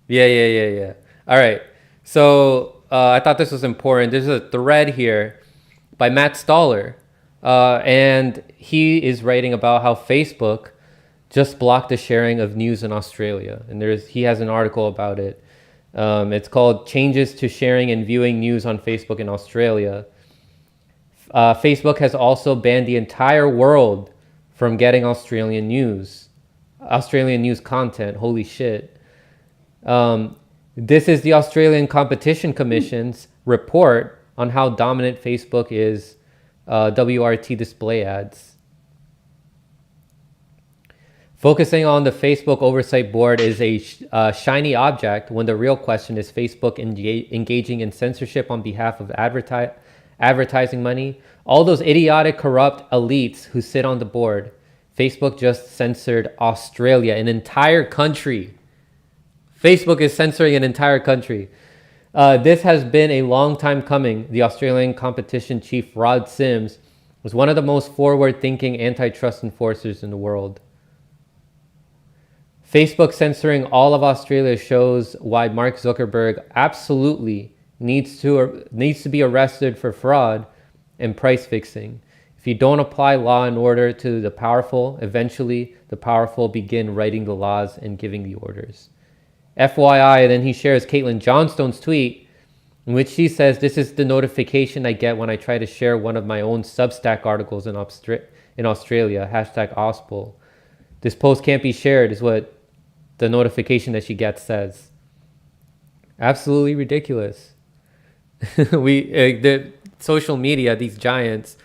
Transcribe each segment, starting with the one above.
Yeah. All right. So I thought this was important. There's a thread here by Matt Stoller, and he is writing about how Facebook just blocked the sharing of news in Australia, and he has an article about it. It's called "Changes to Sharing and Viewing News on Facebook in Australia." Facebook has also banned the entire world from getting Australian news content. Holy shit. This is the Australian Competition Commission's report on how dominant Facebook is, WRT display ads. Focusing on the Facebook Oversight Board is a shiny object when the real question is Facebook engaging in censorship on behalf of advertising money. All those idiotic, corrupt elites who sit on the board. Facebook just censored Australia, an entire country. Facebook is censoring an entire country. This has been a long time coming. The Australian competition chief, Rod Sims, was one of the most forward-thinking antitrust enforcers in the world. Facebook censoring all of Australia shows why Mark Zuckerberg absolutely needs to be arrested for fraud and price fixing. If you don't apply law and order to the powerful, eventually the powerful begin writing the laws and giving the orders. FYI, then he shares Caitlin Johnstone's tweet in which she says, "This is the notification I get when I try to share one of my own Substack articles in Australia, hashtag Auspol. This post can't be shared," is what the notification that she gets says. Absolutely ridiculous. The social media, these giants,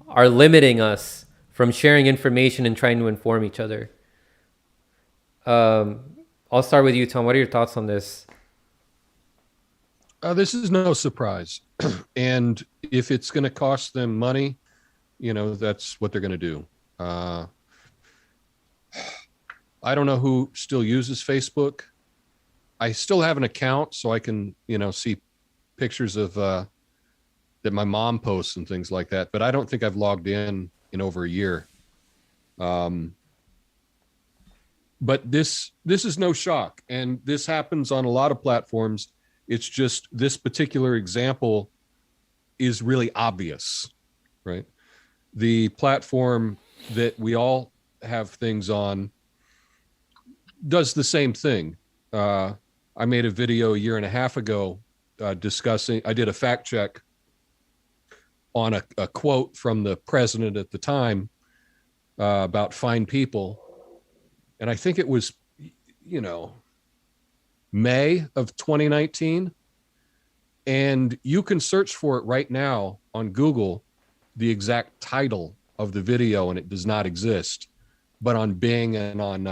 are limiting us from sharing information and trying to inform each other. I'll start with you, Tom. What are your thoughts on this? This is no surprise. And if it's going to cost them money, that's what they're going to do. I don't know who still uses Facebook. I still have an account so I can, see pictures of that my mom posts and things like that. But I don't think I've logged in over a year. But this is no shock. And this happens on a lot of platforms. It's just this particular example is really obvious, right? The platform that we all have things on does the same thing. I made a video a year and a half ago discussing, I did a fact check on a quote from the president at the time about fine people. And I think it was, May of 2019. And you can search for it right now on Google, the exact title of the video, and it does not exist. But on Bing and on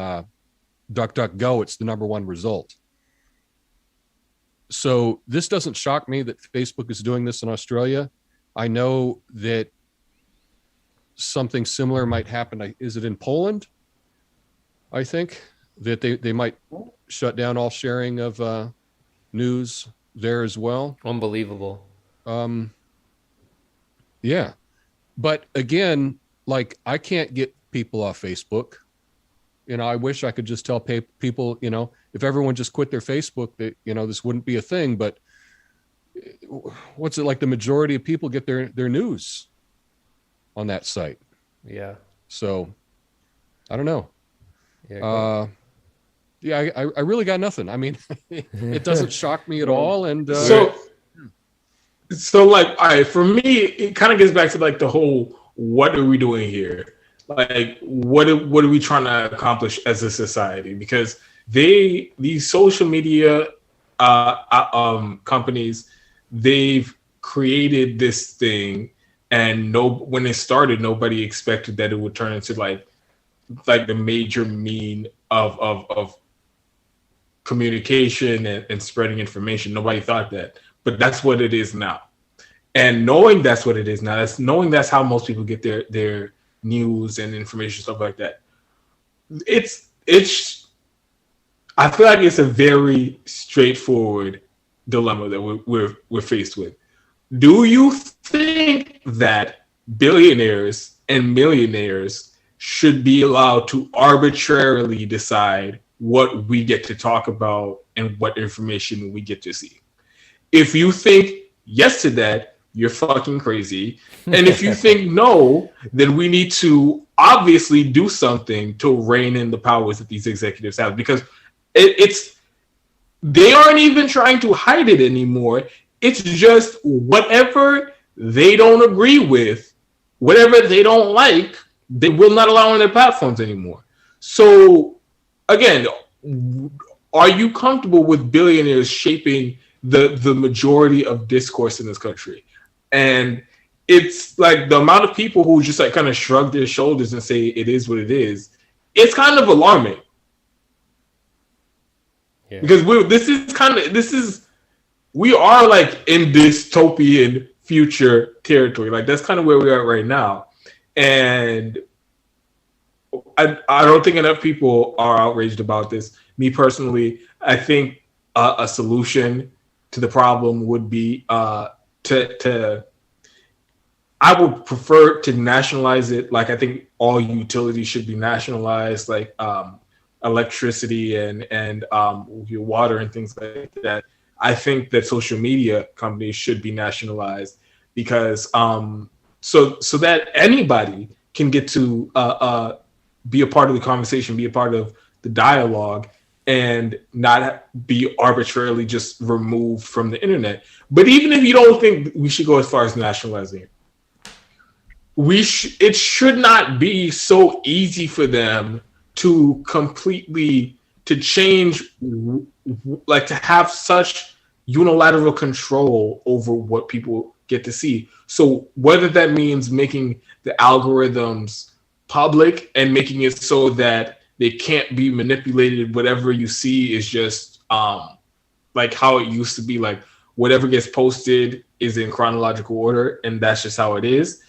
DuckDuckGo, it's the number one result. So this doesn't shock me that Facebook is doing this in Australia. I know that something similar might happen. Is it in Poland? I think that they might shut down all sharing of news there as well. Unbelievable. Yeah. But again, I can't get people off Facebook. I wish I could just tell people, if everyone just quit their Facebook, that, this wouldn't be a thing. But what's it like? The majority of people get their news on that site. Yeah. So I don't know. Yeah. I really got nothing. I mean, it doesn't shock me at all. And so all right, for me, it kind of gets back to the whole, what are we doing here? What are we trying to accomplish as a society? Because these social media companies, they've created this thing, and when it started, nobody expected that it would turn into like the major mean of communication and spreading information. Nobody thought that, but that's what it is now. And knowing that's what it is now, that's how most people get their news and information, stuff like that. I feel like it's a very straightforward dilemma that we're faced with. Do you think that billionaires and millionaires should be allowed to arbitrarily decide what we get to talk about and what information we get to see. If you think yes to that, you're fucking crazy. And if you think no, then we need to obviously do something to rein in the powers that these executives have, because it's they aren't even trying to hide it anymore. It's just whatever they don't agree with, whatever they don't like, they will not allow on their platforms anymore. So again, are you comfortable with billionaires shaping the majority of discourse in this country? And it's like the amount of people who just like kind of shrug their shoulders and say it is what it is. It's kind of alarming. Yeah. Because we are like in dystopian future territory. Like that's kind of where we are right now. And I don't think enough people are outraged about this. Me personally, I think a solution to the problem would be I would prefer to nationalize it. Like I think all utilities should be nationalized, like electricity and your water and things like that. I think that social media companies should be nationalized because so that anybody can get to be a part of the conversation, be a part of the dialogue, and not be arbitrarily just removed from the internet. But even if you don't think we should go as far as nationalizing it, it should not be so easy for them to completely to change, like to have such unilateral control over what people get to see. So whether that means making the algorithms public and making it so that they can't be manipulated, whatever you see is just like how it used to be, like whatever gets posted is in chronological order and that's just how it is.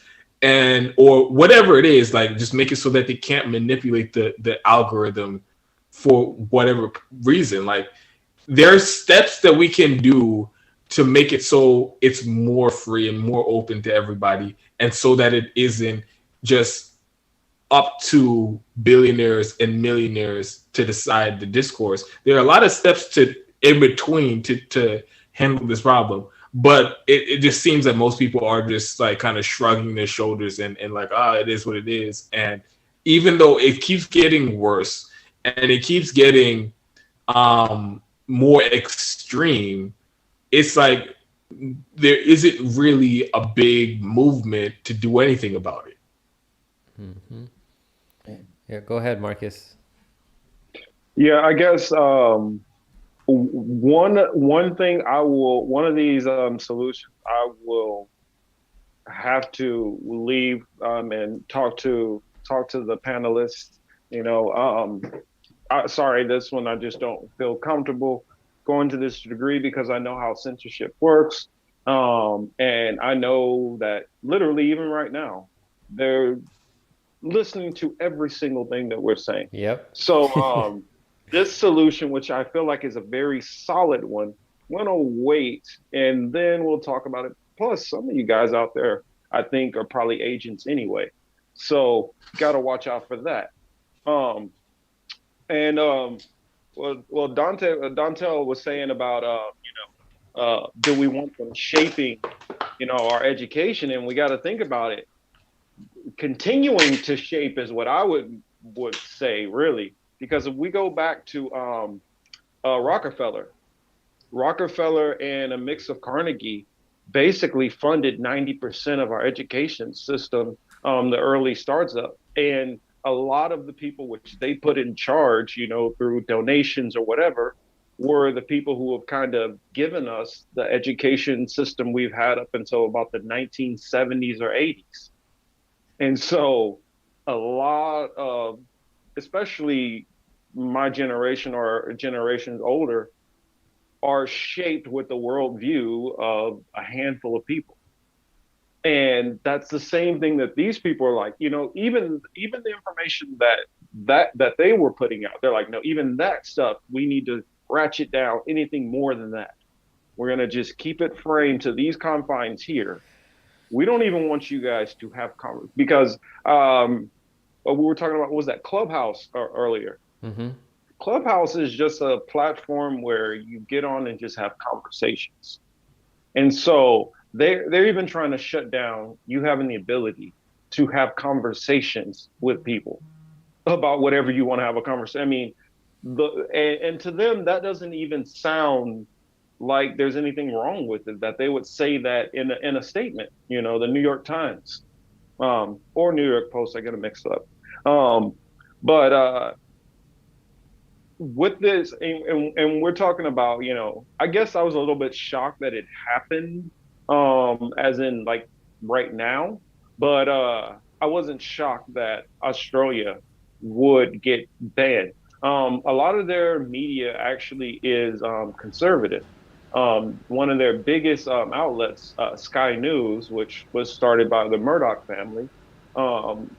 And or whatever it is, like just make it so that they can't manipulate the algorithm for whatever reason. Like there's steps that we can do to make it so it's more free and more open to everybody, and so that it isn't just up to billionaires and millionaires to decide the discourse. There are a lot of steps in between to handle this problem. But it just seems that most people are just like kind of shrugging their shoulders and like, it is what it is. And even though it keeps getting worse and it keeps getting more extreme, it's like there isn't really a big movement to do anything about it. Mm-hmm. Yeah, go ahead, Marcus. Yeah, I guess one thing one of these solutions I will have to leave and talk to the panelists. You know, sorry, this one I just don't feel comfortable going to this degree because I know how censorship works, and I know that literally even right now they're listening to every single thing that we're saying. Yep. So this solution, which I feel like is a very solid one, we're gonna wait and then we'll talk about it. Plus, some of you guys out there, I think, are probably agents anyway, so gotta watch out for that. Well, Dantel was saying about do we want them shaping, our education, and we got to think about it. Continuing to shape is what I would say, really. Because if we go back to Rockefeller and a mix of Carnegie basically funded 90% of our education system, the early startup. And a lot of the people which they put in charge, through donations or whatever, were the people who have kind of given us the education system we've had up until about the 1970s or 80s. And so a lot of, especially my generation or generations older, are shaped with the worldview of a handful of people. And that's the same thing that these people are like, even the information that they were putting out, they're like, no, even that stuff, we need to ratchet down. Anything more than that, we're going to just keep it framed to these confines here. We don't even want you guys to have because we were talking about, what was that, Clubhouse earlier? Mm-hmm. Clubhouse is just a platform where you get on and just have conversations. And so they're even trying to shut down you having the ability to have conversations with people about whatever you want to have a conversation. I mean, and to them that doesn't even sound like there's anything wrong with it, that they would say that in a statement. The New York Times, or New York Post, I get it mixed up. But with this, and we're talking about, I guess I was a little bit shocked that it happened, as in like right now, but I wasn't shocked that Australia would get banned. A lot of their media actually is conservative. One of their biggest outlets, Sky News, which was started by the Murdoch family,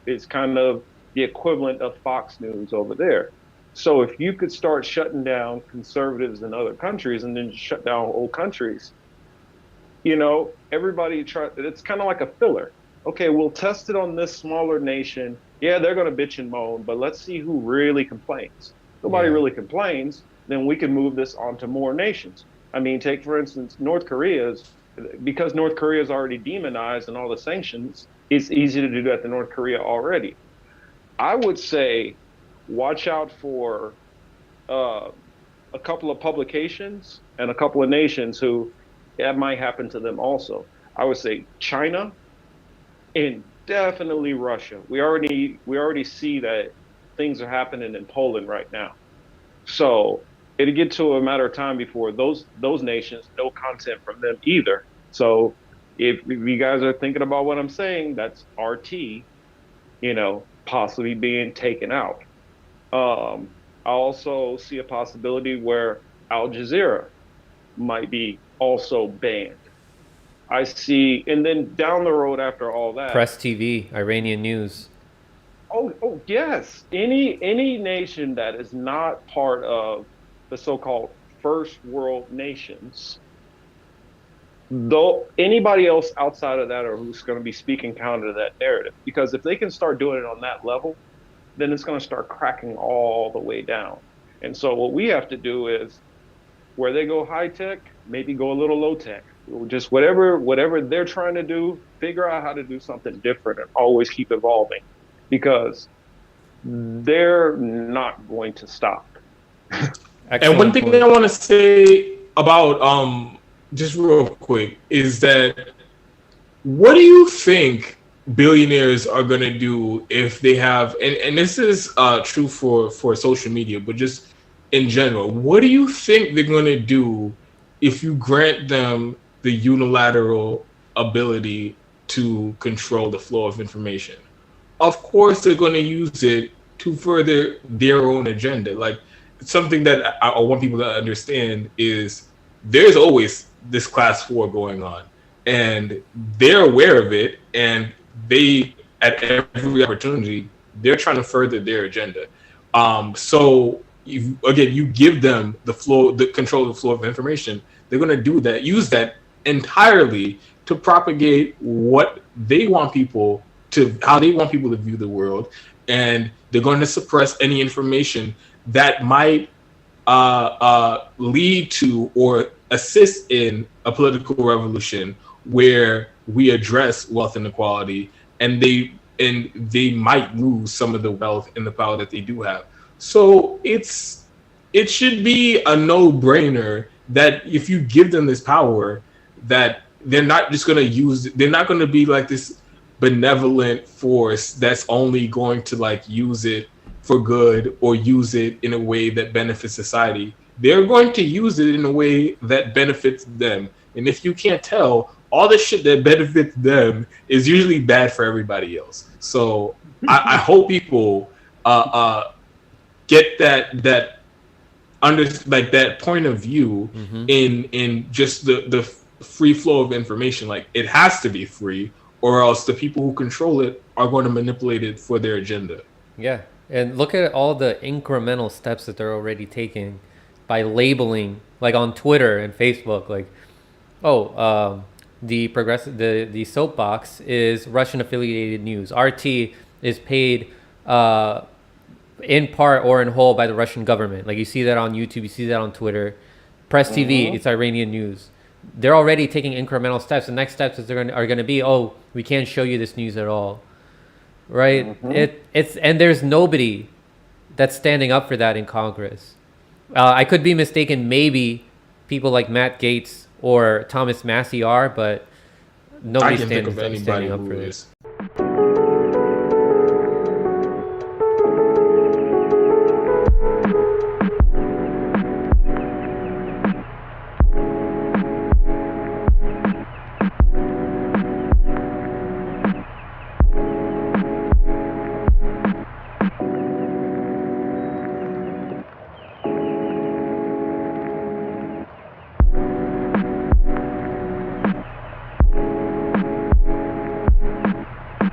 is kind of the equivalent of Fox News over there. So if you could start shutting down conservatives in other countries and then just shut down whole countries, everybody it's kind of like a filler. Okay, we'll test it on this smaller nation. Yeah, they're going to bitch and moan, but let's see who really complains. Nobody really complains, then we can move this on to more nations. I mean, take for instance, because North Korea is already demonized and all the sanctions, it's easy to do that to North Korea already. I would say watch out for a couple of publications and a couple of nations who that might happen to them also. I would say China and definitely Russia. We already see that things are happening in Poland right now. So it'll get to a matter of time before those nations, no content from them either. So if you guys are thinking about what I'm saying, that's RT, possibly being taken out. I also see a possibility where Al Jazeera might be also banned. I see, and then down the road after all that, Press TV, Iranian news. Oh yes. Any nation that is not part of the so-called first world nations, though anybody else outside of that or who's going to be speaking counter to that narrative, because if they can start doing it on that level, then it's going to start cracking all the way down. And so what we have to do is, where they go high tech, maybe go a little low tech. Just whatever they're trying to do, figure out how to do something different and always keep evolving, because they're not going to stop. And one thing I want to say about just real quick is that, what do you think billionaires are going to do if they have, and this is true for social media, but just in general, what do you think they're going to do if you grant them the unilateral ability to control the flow of information? Of course, they're going to use it to further their own agenda. Like, something that I want people to understand is there's always this class 4 going on, and they're aware of it, and they, at every opportunity, they're trying to further their agenda. So you give them the control of the flow of information, they're going to do that, use that entirely to propagate what they want people to, how they want people to view the world, and they're going to suppress any information that might lead to or assist in a political revolution where we address wealth inequality, and they might lose some of the wealth and the power that they do have. So it should be a no-brainer that if you give them this power, that they're not just going to they're not going to be like this benevolent force that's only going to like use it for good or use it in a way that benefits society. They're going to use it in a way that benefits them. And if you can't tell, all the shit that benefits them is usually bad for everybody else. So I hope people get that point of view in just the free flow of information. Like, it has to be free, or else the people who control it are going to manipulate it for their agenda. Yeah, and look at all the incremental steps that they're already taking by labeling, like on Twitter and Facebook, like, the soapbox is Russian affiliated news. RT is paid in part or in whole by the Russian government. Like you see that on YouTube, you see that on Twitter, Press TV. It's Iranian news. They're already taking incremental steps. The next steps are going to be, oh, we can't show you this news at all, right? It's and there's nobody that's standing up for that in Congress. I could be mistaken. Maybe people like Matt Gaetz or Thomas Massie are, but I nobody's can think of standing anybody up who for is. this.